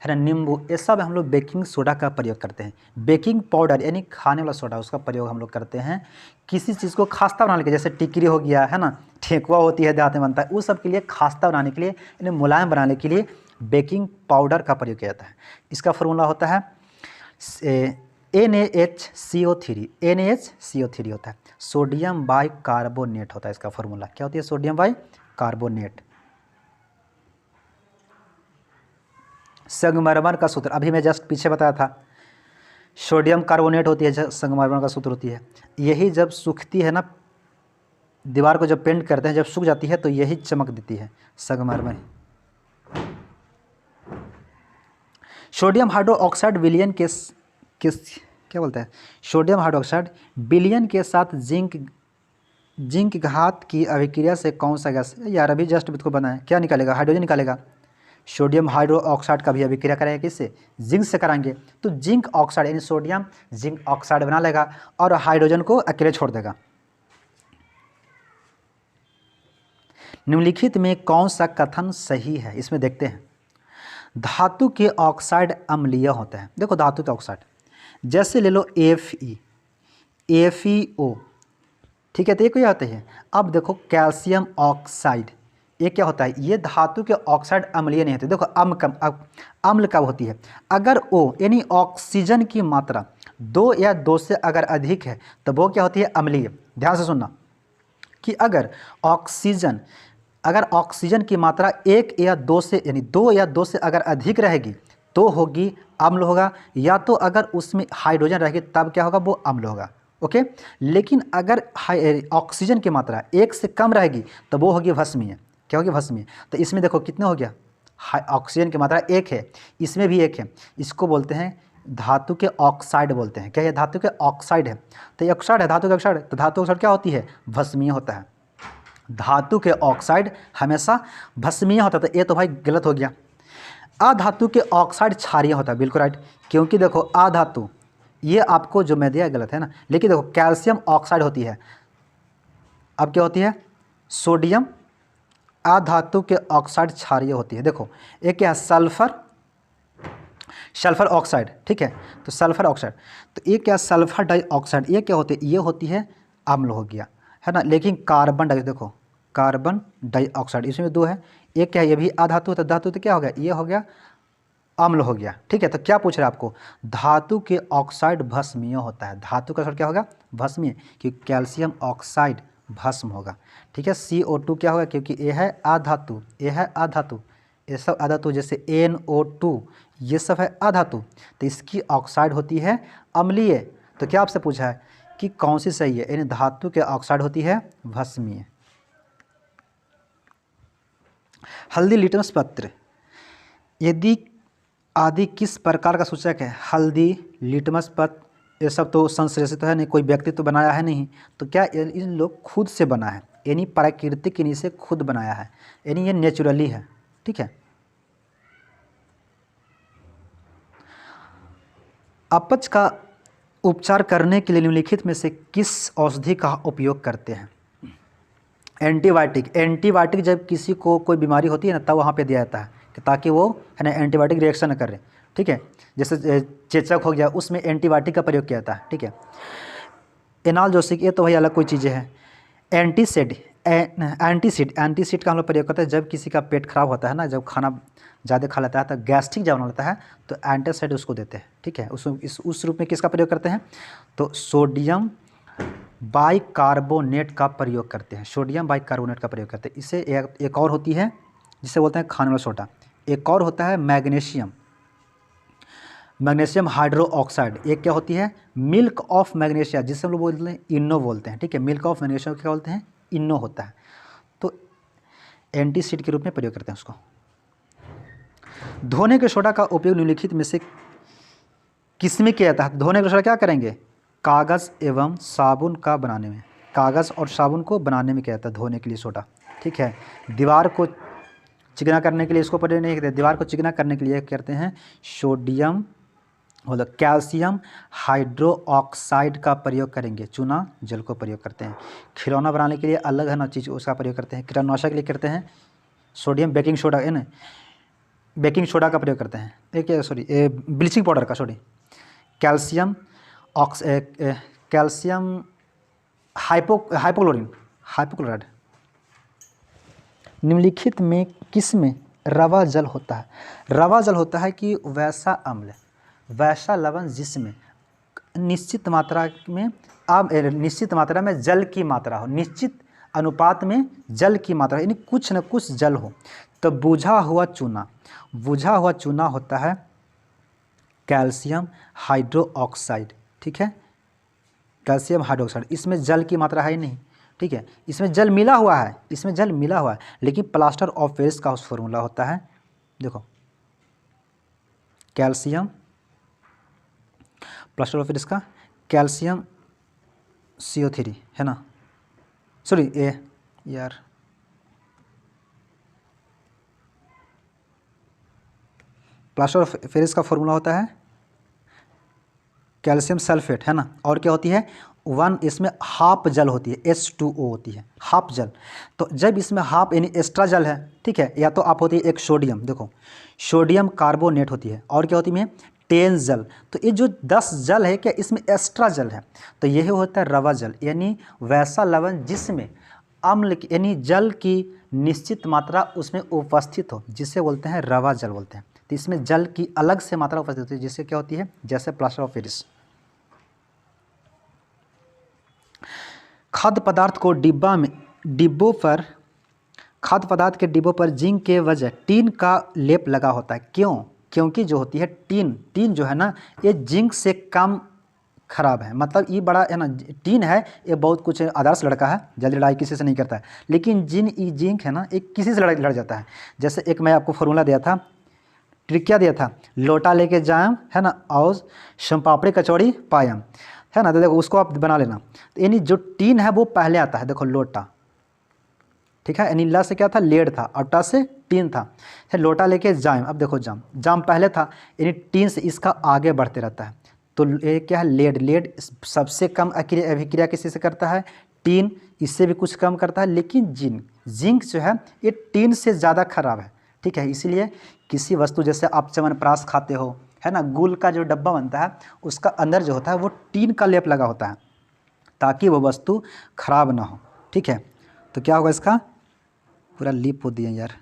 है ना, नींबू, ये सब हम लोग बेकिंग सोडा का प्रयोग करते हैं। बेकिंग पाउडर यानी खाने वाला सोडा, उसका प्रयोग हम लोग करते हैं किसी चीज़ को खास्ता बनाने के लिए, जैसे टिकरी हो गया, है ना, ठेकुआ होती है देहात में बनता है, उस सब के लिए खास्ता बनाने के लिए, यानी मुलायम बनाने के लिए बेकिंग पाउडर का प्रयोग किया जाता है। इसका फॉर्मूला होता है NaHCO3, NaHCO3 होता है, सोडियम बाई कार्बोनेट होता है इसका फॉर्मूला। क्या होती है, सोडियम बाई कार्बोनेट। संगमरमर का सूत्र अभी मैं जस्ट पीछे बताया था, सोडियम कार्बोनेट होती है, संगमरमर का सूत्र होती है। यही जब सूखती है ना, दीवार को जब पेंट करते हैं, जब सूख जाती है तो यही चमक देती है, संगमरमर। सोडियम हाइड्रो ऑक्साइड विलयन के क्या बोलते हैं, सोडियम हाइड्रोक्साइड विलयन के साथ जिंक घात की अभिक्रिया से कौन सा गैस, यार अभी जस्ट इसको बनाए, क्या निकालेगा, हाइड्रोजन निकालेगा। सोडियम हाइड्रो ऑक्साइड का भी अभिक्रिया करेंगे किससे, जिंक से कराएंगे, तो जिंक ऑक्साइड यानी सोडियम जिंक ऑक्साइड बना लेगा और हाइड्रोजन को अकेले छोड़ देगा। निम्नलिखित में कौन सा कथन सही है, इसमें देखते हैं। धातु के ऑक्साइड अम्लीय होते हैं। देखो धातु के ऑक्साइड जैसे ले लो FeO, ठीक है, तो ये क्या होता है। अब देखो कैल्शियम ऑक्साइड, ये क्या होता है, ये धातु के ऑक्साइड अम्लीय नहीं होते। देखो अम्ल कब होती है, अगर O यानी ऑक्सीजन की मात्रा 2 या 2 से अगर अधिक है तो वो क्या होती है, अम्लीय। ध्यान से सुनना कि अगर ऑक्सीजन की मात्रा 1 या 2 से यानी 2 या 2 से अगर अधिक रहेगी तो होगी अम्ल होगा, या तो अगर उसमें हाइड्रोजन रहेगी तब क्या होगा, वो अम्ल होगा। ओके। लेकिन अगर ऑक्सीजन की मात्रा 1 से कम रहेगी तो वो होगी भस्मीय। क्या होगी, भस्मीय। तो इसमें देखो कितने हो गया, ऑक्सीजन की मात्रा 1 है, इसमें भी 1 है, इसको बोलते हैं धातु के ऑक्साइड बोलते हैं। क्या ये धातु के ऑक्साइड है, तो ये ऑक्साइड है, धातु के ऑक्साइड। तो धातु ऑक्साइड क्या होती है, भस्मीय होता है। धातु के ऑक्साइड हमेशा भस्मीय होता है, तो ये तो भाई गलत हो गया। अधातु के ऑक्साइड क्षारीय होता है, बिल्कुल राइट, क्योंकि देखो अधातु, ये आपको जो मैं दिया गलत है ना, लेकिन देखो कैल्शियम ऑक्साइड होती है, अब क्या होती है, सोडियम। अधातु के ऑक्साइड क्षारीय होती है। देखो एक क्या है, सल्फर ऑक्साइड, ठीक है, तो सल्फर ऑक्साइड, तो ये क्या, सल्फर डाइऑक्साइड, ये क्या होती है, ये होती है अम्ल हो गया, है ना। लेकिन देखो कार्बन डाइऑक्साइड, इसमें 2 है, एक क्या है, ये भी अधातु, तो धातु तो क्या हो गया, ये हो गया अम्ल हो गया। ठीक है। तो क्या पूछ रहा है आपको, धातु के ऑक्साइड भस्मीय होता है, धातु का ऑक्साइड क्या होगा, भस्मीय, क्योंकि कैल्शियम ऑक्साइड भस्म होगा। ठीक है। CO2 क्या होगा, क्योंकि ये है अधातु, ये है अधातु, ये सब अधातु, जैसे NO2 ये सब है अधातु, तो इसकी ऑक्साइड होती है अम्लीय। तो क्या आपसे पूछा है कि कौन सी सही है, यानी धातु के ऑक्साइड होती है भस्मीय। हल्दी लिटमस पत्र यदि आदि किस प्रकार का सूचक है, हल्दी लिटमस पत्र ये सब तो संश्लेषित है नहीं, कोई व्यक्ति तो बनाया है नहीं, तो क्या इन लोग खुद से बना है, यानी प्राकृतिक इन्हीं से खुद बनाया है, यानी ये नेचुरली है। ठीक है। अपच का उपचार करने के लिए निम्नलिखित में से किस औषधि का उपयोग करते हैं। एंटीबायोटिक जब किसी को कोई बीमारी होती है ना, तब वहाँ पे दिया जाता है ताकि वो, है ना, एंटीबायोटिक रिएक्शन न करे। ठीक है। जैसे चेचक हो गया, उसमें एंटीबायोटिक का प्रयोग किया जाता है। ठीक है। एनाल्जेसिक, ये तो भाई अलग कोई चीज़ें हैं। एंटीसिड एंटीसिड का हम लोग प्रयोग करते हैं जब किसी का पेट खराब होता है ना, जब खाना ज़्यादा खा लेता है तो गैस्ट्रिक जब होता है तो एंटीसाइड उसको देते हैं। ठीक है, उस रूप में किसका प्रयोग करते हैं, तो सोडियम बाइकार्बोनेट का प्रयोग करते हैं। सोडियम बाइकार्बोनेट का प्रयोग करते हैं। इससे एक और होती है जिसे बोलते हैं खाने वाला सोडा। एक और होता है मैग्नीशियम हाइड्रो ऑक्साइड। एक क्या होती है, मिल्क ऑफ मैग्नीशिया, जिसे हम लोग बोलते हैं इनो बोलते हैं। ठीक है, मिल्क ऑफ मैग्नीशियम क्या बोलते हैं, इनो होता है। तो एंटीसिड के रूप में प्रयोग करते हैं उसको। धोने के सोडा का उपयोग निम्नलिखित में से किसमें किया जाता है। धोने का सोडा क्या करेंगे, कागज़ एवं साबुन का बनाने में, कागज़ और साबुन को बनाने में किया जाता है धोने के लिए सोडा। ठीक है, दीवार को चिकना करने के लिए इसको प्रयोग नहीं करते, दीवार को चिकना करने के लिए करते हैं सोडियम मतलब कैल्शियम हाइड्रोक्साइड का प्रयोग करेंगे, चूना जल को प्रयोग करते हैं। खिलौना बनाने के लिए अलग है ना चीज़, उसका प्रयोग करते हैं। कीटनाशक के लिए करते हैं सोडियम बेकिंग सोडा है ना, बेकिंग सोडा का प्रयोग करते हैं। ब्लीचिंग पाउडर का कैल्शियम हाइपोक्लोराइड। निम्नलिखित में किस में रवा जल होता है। रवा जल होता है कि वैसा अम्ल, वैसा लवण जिसमें निश्चित मात्रा में जल की मात्रा हो, निश्चित अनुपात में जल की मात्रा यानी कुछ न कुछ जल हो। तो बुझा हुआ चूना होता है कैल्शियम हाइड्रोक्साइड। ठीक है, कैल्शियम हाइड्रोक्साइड, इसमें जल की मात्रा है ही नहीं। ठीक है, इसमें जल मिला हुआ है, लेकिन प्लास्टर ऑफ पेरिस का उस फॉर्मूला होता है, देखो कैल्शियम, प्लास्टर ऑफ पेरिस का कैल्शियम CO3 है ना, प्लास्टर ऑफ पेरिस का फॉर्मूला होता है कैल्शियम सल्फेट है ना, और क्या होती है इसमें हाफ जल होती है, H2O होती है, हाफ जल। तो जब इसमें हाफ यानी एक्स्ट्रा जल है, ठीक है, या तो आप होती है एक सोडियम, देखो सोडियम कार्बोनेट होती है, और क्या होती है 10 जल। तो ये जो 10 जल है क्या, इसमें एक्स्ट्रा जल है, तो यही होता है रवा जल, यानी वैसा लवण जिसमें अम्ल यानी जल की निश्चित मात्रा उसमें उपस्थित हो, जिसे बोलते हैं रवा जल बोलते हैं। तो इसमें जल की अलग से मात्रा उपस्थित होती है, जिससे क्या होती है, जैसे प्लास्टर ऑफ पेरिस। खाद्य पदार्थ के डिब्बों पर जिंक के वजह टीन का लेप लगा होता है। क्यों? क्योंकि जो होती है टीन जो है ना, ये जिंक से कम खराब है। मतलब ये बड़ा है ना, टीन है, ये बहुत कुछ आदर्श लड़का है, जल्दी लड़ाई किसी से नहीं करता है। लेकिन जिंक है ना, एक किसी से लड़ जाता है। जैसे एक मैं आपको फॉर्मूला दिया था, ट्रिक क्या दिया था, लोटा लेके जायम है ना, और सोमपापड़ी कचौड़ी पायम है ना, तो देखो उसको आप बना लेना। तो यानी जो टीन है वो पहले आता है, देखो लोटा, ठीक है, यानी ला से क्या था, लेड था, और टा से टीन था, लोटा लेके जाम, अब देखो जाम पहले था, यानी टीन से इसका आगे बढ़ते रहता है। तो ये क्या है, लेड सबसे कम अभिक्रिया किसी से करता है, टीन इससे भी कुछ कम करता है, लेकिन जिंक जो है ये टीन से ज़्यादा खराब है। ठीक है, इसीलिए किसी वस्तु जैसे आप च्यवनप्राश खाते हो है ना, गुल का जो डब्बा बनता है उसका अंदर जो होता है वो टीन का लेप लगा होता है, ताकि वो वस्तु खराब ना हो। ठीक है, तो क्या होगा, इसका पूरा लीप हो दिया यार।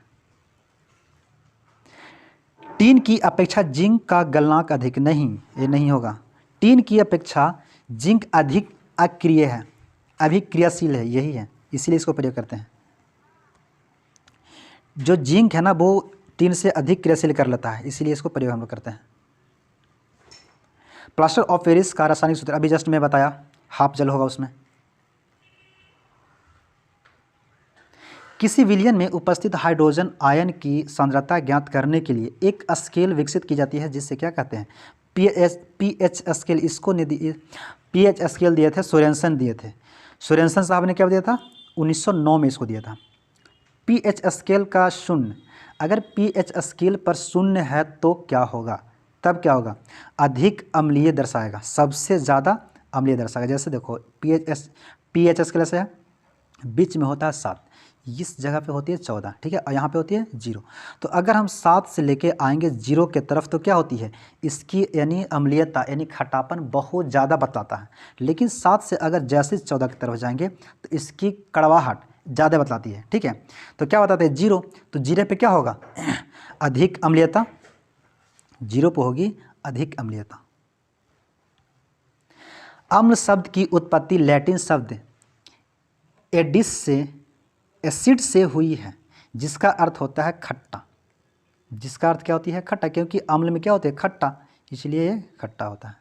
टीन की अपेक्षा जिंक का गलनांक अधिक नहीं, ये नहीं होगा। टीन की अपेक्षा जिंक अधिक अक्रिय है, अभिक्रियाशील है, यही है, इसीलिए इसको प्रयोग करते हैं। जो जिंक है ना वो टीन से अधिक क्रियाशील कर लेता है, इसीलिए इसको प्रयोग हम लोग करते हैं। प्लास्टर ऑफ पेरिस का रासायनिक सूत्र अभी जस्ट मैं बताया, हाफ जल होगा उसमें। किसी विलयन में उपस्थित हाइड्रोजन आयन की सांद्रता ज्ञात करने के लिए एक स्केल विकसित की जाती है, जिससे क्या कहते हैं, पीएच स्केल। इसको पीएच स्केल दिए थे सोरेनसन साहब ने क्या दिया था, 1909 में इसको दिया था। पीएच स्केल का शून्य, अगर पीएच स्केल पर शून्य है तो क्या होगा, तब क्या होगा, अधिक अम्लीय दर्शाएगा, सबसे ज़्यादा अम्लीय दर्शाएगा। जैसे देखो पीएच स्केल से है, बीच में होता है 7, इस जगह पे होती है 14, ठीक है, और यहाँ पे होती है 0। तो अगर हम 7 से लेके आएंगे 0 के तरफ तो क्या होती है, इसकी यानी अम्लीयता यानी खट्टापन बहुत ज़्यादा बतलाता है। लेकिन 7 से अगर जैसे 14 की तरफ जाएंगे तो इसकी कड़वाहट ज़्यादा बतलाती है, ठीक है। तो क्या बताते हैं 0, तो 0 पे क्या होगा अधिक अम्लीयता, 0 पे होगी अधिक अम्लीयता। अम्ल शब्द की उत्पत्ति लैटिन शब्द एडिस से एसिड से हुई है, जिसका अर्थ होता है खट्टा। जिसका अर्थ क्या होती है, खट्टा, क्योंकि अम्ल में क्या होते हैं, खट्टा, इसलिए ये खट्टा होता है।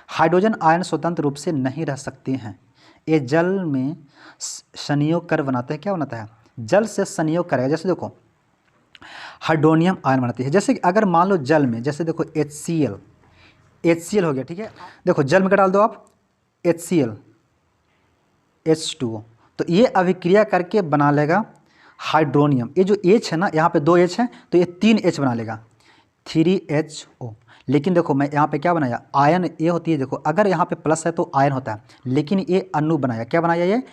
हाइड्रोजन आयन स्वतंत्र रूप से नहीं रह सकते हैं, ये जल में संयोग कर बनाते हैं। क्या बनाता है, जल से संयोग करेगा। जैसे देखो हाइड्रोनियम आयन बनाती है। जैसे कि अगर मान लो जल में, जैसे देखो HCl हो गया, ठीक है। देखो जल में क्या डाल दो आप, HCl H2O, तो ये अभिक्रिया करके बना लेगा हाइड्रोनियम। ये जो H है ना, यहाँ पे 2 H है तो ये 3 H बना लेगा, 3HO। लेकिन देखो मैं यहाँ पे क्या बनाया, आयन ये होती है, देखो अगर यहाँ पे प्लस है तो आयन होता है, लेकिन ये अणु बनाया। क्या बनाया, ये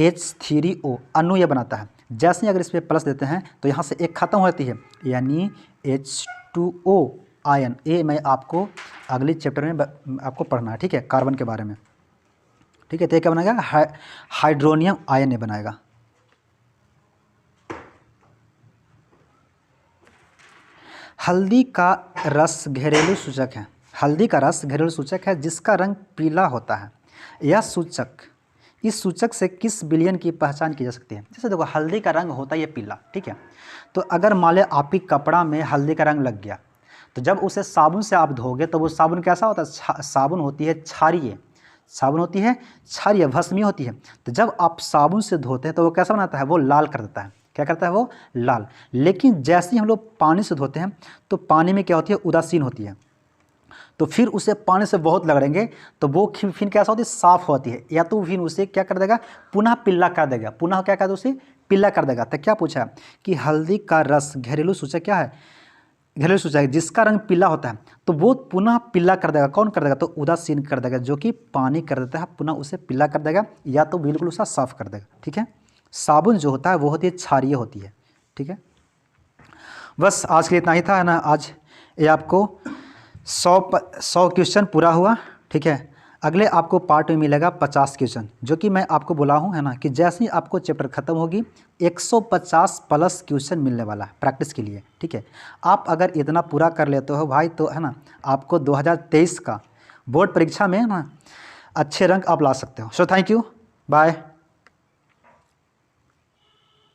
H3O अणु ये बनाता है। जैसे ही अगर इस पर प्लस देते हैं तो यहाँ से एक खत्म हो जाती है, यानी H2O आयन। ये मैं आपको अगले चैप्टर में आपको पढ़ना है, ठीक है, कार्बन के बारे में, ठीक है। तो ये क्या बनाएगा, हाइड्रोनियम आयन ये बनाएगा। हल्दी का रस घरेलू सूचक है। हल्दी का रस घरेलू सूचक है जिसका रंग पीला होता है। यह सूचक, इस सूचक से किस विलयन की पहचान की जा सकती है। जैसे देखो हल्दी का रंग होता है ये पीला, ठीक है। तो अगर मान लें आपकी कपड़ा में हल्दी का रंग लग गया, तो जब उसे साबुन से आप धोगे तो वो साबुन कैसा होता है, साबुन होती है क्षारीय, साबुन होती है क्षारीय, भस्मीय होती है। तो जब आप साबुन से धोते हैं तो वो कैसा बनाता है, वो लाल कर देता है। क्या करता है, वो लाल। लेकिन जैसे ही हम लोग पानी से धोते हैं तो पानी में क्या होती है, उदासीन होती है। तो फिर उसे पानी से बहुत रगड़ेंगे तो वो फिर कैसा होती है, साफ होती है, या तो फिर उसे क्या कर देगा, पुनः पीला कर देगा, पुनः क्या कर देगा, उसे पीला कर देगा। तो क्या पूछा कि हल्दी का रस घरेलू सूचक क्या है, घरेलू सूचक है जिसका रंग पीला होता है, तो वो पुनः पीला कर देगा। कौन कर देगा, तो उदासीन कर देगा, जो कि पानी कर देता है, पुनः उसे पीला कर देगा, या तो बिल्कुल उसे साफ कर देगा, ठीक है। साबुन जो होता है वो होती है क्षारीय होती है, ठीक है। बस आज के लिए इतना ही था, है ना। आज ये आपको 100 क्वेश्चन पूरा हुआ, ठीक है। अगले आपको पार्ट में मिलेगा 50 क्वेश्चन, जो कि मैं आपको बोला हूँ, है ना, कि जैसे ही आपको चैप्टर खत्म होगी 150 प्लस क्वेश्चन मिलने वाला है प्रैक्टिस के लिए, ठीक है। आप अगर इतना पूरा कर लेते हो भाई, तो है ना आपको 2023 का बोर्ड परीक्षा में ना अच्छे रंक आप ला सकते हो। So thank you, bye.